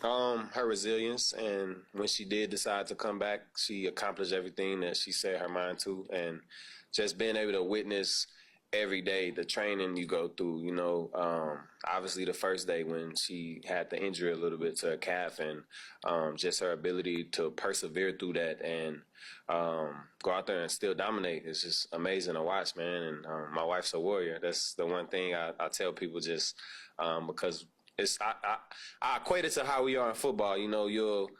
Her resilience, and when she did decide to come back, she accomplished everything that she set her mind to, and just being able to witness every day the training you go through. Obviously the first day when she had the injury a little bit to her calf, and just her ability to persevere through that and go out there and still dominate is just amazing to watch, man. And my wife's a warrior. That's the one thing I tell people, just because it's I equate it to how we are in football. You'll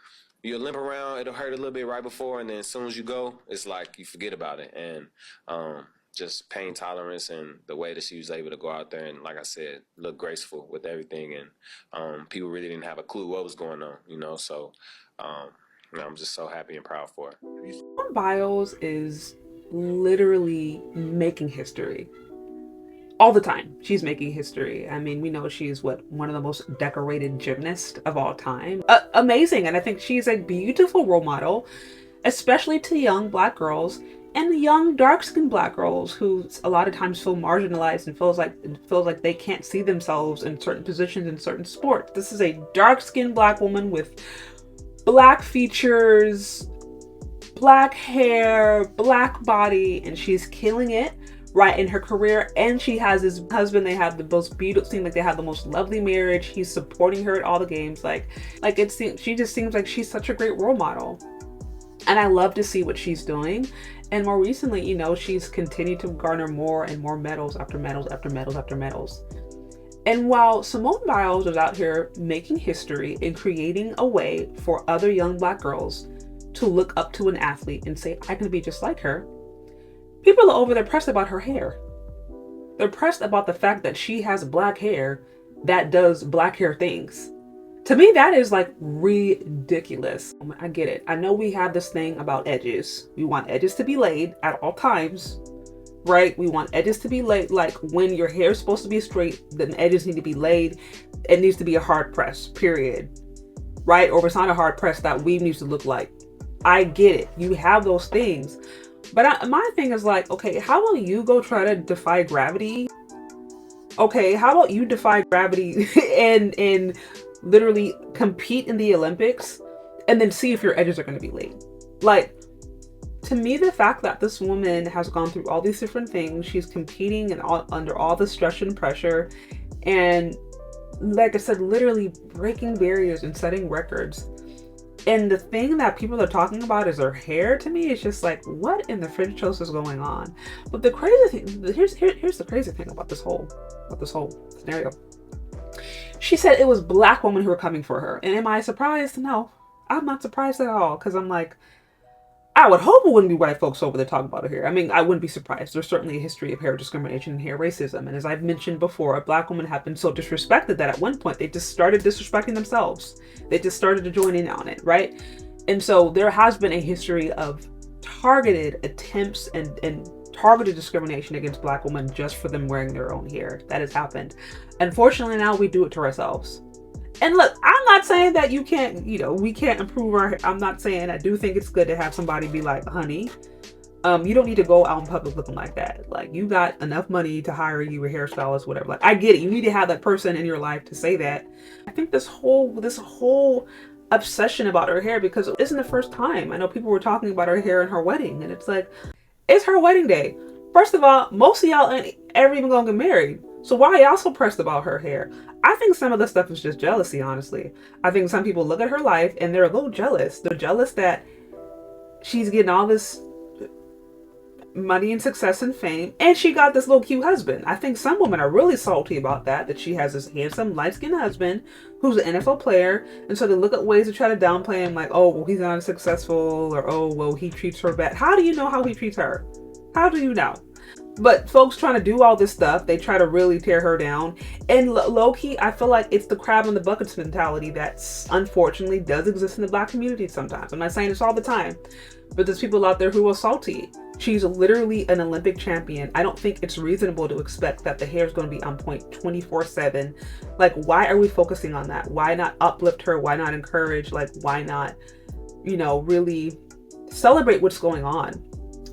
limp around, it'll hurt a little bit right before, and then as soon as you go, it's like you forget about it. And just pain tolerance and the way that she was able to go out there and, like I said, look graceful with everything. And people really didn't have a clue what was going on. So I'm just so happy and proud for her. Simone Biles is literally making history. All the time, she's making history. I mean, we know she's one of the most decorated gymnasts of all time. Amazing, and I think she's a beautiful role model, especially to young Black girls and young dark-skinned Black girls who a lot of times feel marginalized and feels like they can't see themselves in certain positions in certain sports. This is a dark-skinned Black woman with Black features, Black hair, Black body, and she's killing it right in her career. And she has this husband. They have the most beautiful, seem like they have the most lovely marriage. He's supporting her at all the games. She just seems like she's such a great role model, and I love to see what she's doing. And more recently, she's continued to garner more and more medals after medals after medals after medals. And while Simone Biles was out here making history and creating a way for other young Black girls to look up to an athlete and say, I can be just like her, people are over there pressed about her hair. They're pressed about the fact that she has Black hair that does Black hair things. To me, that is like ridiculous. I get it. I know we have this thing about edges. We want edges to be laid at all times, right? We want edges to be laid. Like when your hair is supposed to be straight, then edges need to be laid. It needs to be a hard press, period. Right? Or if it's not a hard press, that weave needs to look like. I get it. You have those things. But my thing is like, okay, how about you go try to defy gravity? Okay, how about you defy gravity and literally compete in the Olympics and then see if your edges are going to be laid? Like, to me, the fact that this woman has gone through all these different things, she's competing and under all the stress and pressure, and like I said, literally breaking barriers and setting records. And the thing that people are talking about is her hair. To me, it's just like, what in the French toast is going on? But the crazy thing, here's the crazy thing about this whole scenario. She said it was Black women who were coming for her. And am I surprised? No, I'm not surprised at all. Because I'm like, I would hope it wouldn't be white folks over there talking about her hair. I mean, I wouldn't be surprised. There's certainly a history of hair discrimination and hair racism. And as I've mentioned before, Black women have been so disrespected that at one point they just started disrespecting themselves. They just started to join in on it, right? And so there has been a history of targeted attempts and targeted discrimination against Black women just for them wearing their own hair. That has happened. Unfortunately, now we do it to ourselves. And look, I'm not saying that we can't improve our, I'm not saying, I do think it's good to have somebody be like, honey, you don't need to go out in public looking like that. Like, you got enough money to hire you a hairstylist, whatever. Like, I get it. You need to have that person in your life to say that. I think this whole obsession about her hair, because it isn't the first time. I know people were talking about her hair and her wedding, and it's like, it's her wedding day. First of all, most of y'all ain't ever even gonna get married. So why are y'all so pressed about her hair? I think some of the stuff is just jealousy, honestly. I think some people look at her life and they're a little jealous. They're jealous that she's getting all this money and success and fame, and she got this little cute husband. I think some women are really salty about that she has this handsome, light-skinned husband who's an NFL player, and so they look at ways to try to downplay him, like, oh, well, he's not successful, or oh, well, he treats her bad. How do you know how he treats her? How do you know? But folks trying to do all this stuff, they try to really tear her down. And low-key, I feel like it's the crab in the buckets mentality that unfortunately does exist in the Black community sometimes. I'm not saying this all the time, but there's people out there who are salty. She's literally an Olympic champion. I don't think it's reasonable to expect that the hair is going to be on point 24/7. Like, why are we focusing on that? Why not uplift her? Why not encourage? Like, why not, really celebrate what's going on?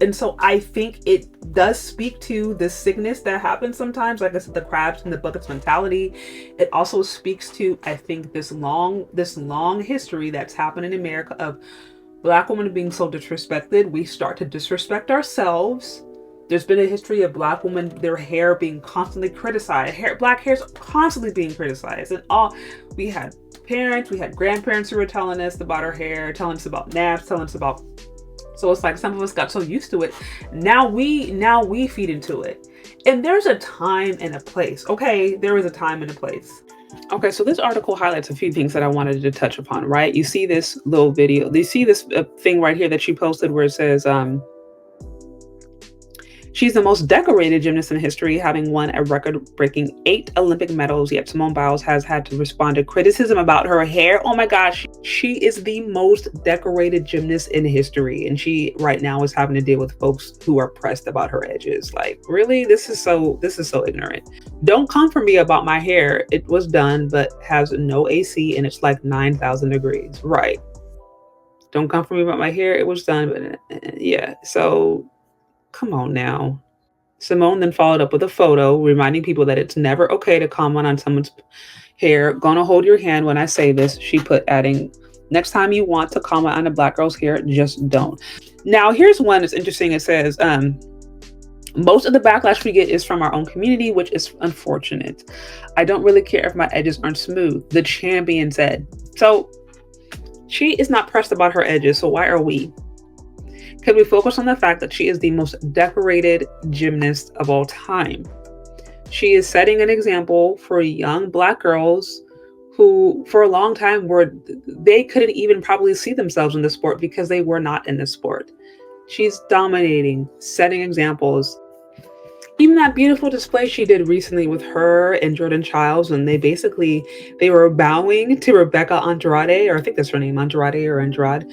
And so I think it does speak to the sickness that happens sometimes, like I said, the crabs in the buckets mentality. It also speaks to, I think, this long history that's happened in America of Black women being so disrespected. We start to disrespect ourselves. There's been a history of Black women, their hair being constantly criticized. Black hair's constantly being criticized. And we had parents, we had grandparents who were telling us about our hair, telling us about naps, telling us about. So it's like some of us got so used to it. Now we feed into it. And there's a time and a place. Okay, there is a time and a place. Okay, so this article highlights a few things that I wanted to touch upon, right? You see this little video. You see this thing right here that she posted where it says, she's the most decorated gymnast in history, having won a record-breaking 8 Olympic medals, yet Simone Biles has had to respond to criticism about her hair. Oh my gosh, she is the most decorated gymnast in history, and she right now is having to deal with folks who are pressed about her edges. Like, really? This is so ignorant. Don't come for me about my hair. It was done, but has no AC, and it's like 9,000 degrees. Right. Don't come for me about my hair. It was done, but yeah. So come on now. Simone then followed up with a photo reminding people that it's never okay to comment on someone's hair. Gonna hold your hand when I say this, she put, adding, next time you want to comment on a Black girl's hair, just don't. Now, here's one that's interesting. It says, most of the backlash we get is from our own community, which is unfortunate. I don't really care if my edges aren't smooth, the champion said. So she is not pressed about her edges, so why are we? Can we focus on the fact that she is the most decorated gymnast of all time? She is setting an example for young Black girls who, for a long time, they couldn't even probably see themselves in the sport because they were not in the sport. She's dominating, setting examples. Even that beautiful display she did recently with her and Jordan Childs, when they were bowing to Rebecca Andrade, or I think that's her name, Andrade or Andrade,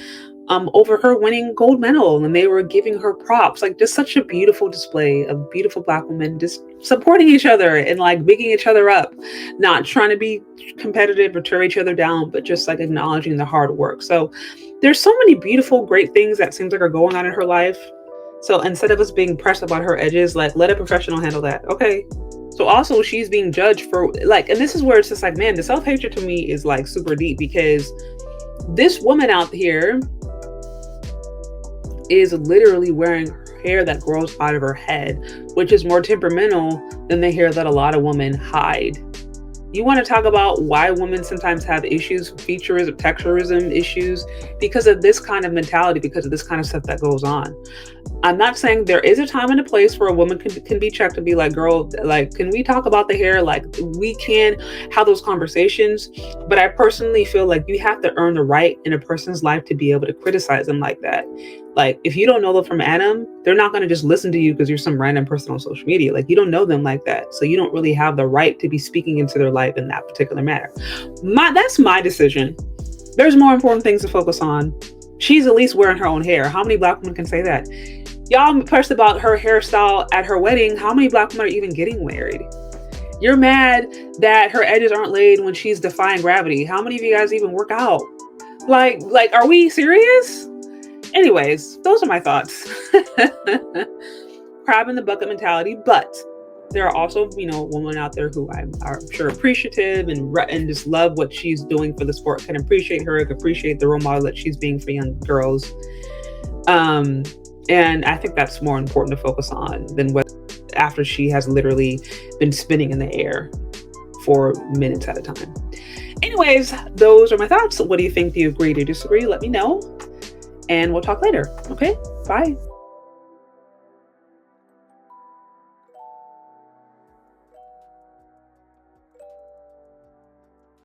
over her winning gold medal, and they were giving her props. Like, just such a beautiful display of beautiful Black women just supporting each other and like bigging each other up, not trying to be competitive or tear each other down, but just like acknowledging the hard work. So there's so many beautiful, great things that seems like are going on in her life. So instead of us being pressed about her edges, like, let a professional handle that. Okay. So also she's being judged for like, and this is where it's just like, man, the self-hatred to me is like super deep, because this woman out here is literally wearing hair that grows out of her head, which is more temperamental than the hair that a lot of women hide. You want to talk about why women sometimes have issues, featurism, texturism issues, because of this kind of mentality, because of this kind of stuff that goes on. I'm not saying there is a time and a place where a woman can be checked and be like, girl, like, can we talk about the hair? Like, we can have those conversations. But I personally feel like you have to earn the right in a person's life to be able to criticize them like that. Like, if you don't know them from Adam, they're not going to just listen to you because you're some random person on social media. Like, you don't know them like that. So you don't really have the right to be speaking into their life in that particular matter. That's my decision. There's more important things to focus on. She's at least wearing her own hair. How many Black women can say that? Y'all pressed about her hairstyle at her wedding. How many Black women are even getting married? You're mad that her edges aren't laid when she's defying gravity. How many of you guys even work out? Like, are we serious? Anyways, those are my thoughts. Crab in the bucket mentality, but there are also, women out there who I'm sure appreciative and just love what she's doing for the sport, can appreciate her, can appreciate the role model that she's being for young girls. And I think that's more important to focus on than what after she has literally been spinning in the air for minutes at a time. Anyways, those are my thoughts. What do you think? Do you agree? Do you disagree? Let me know. And we'll talk later. Okay, bye.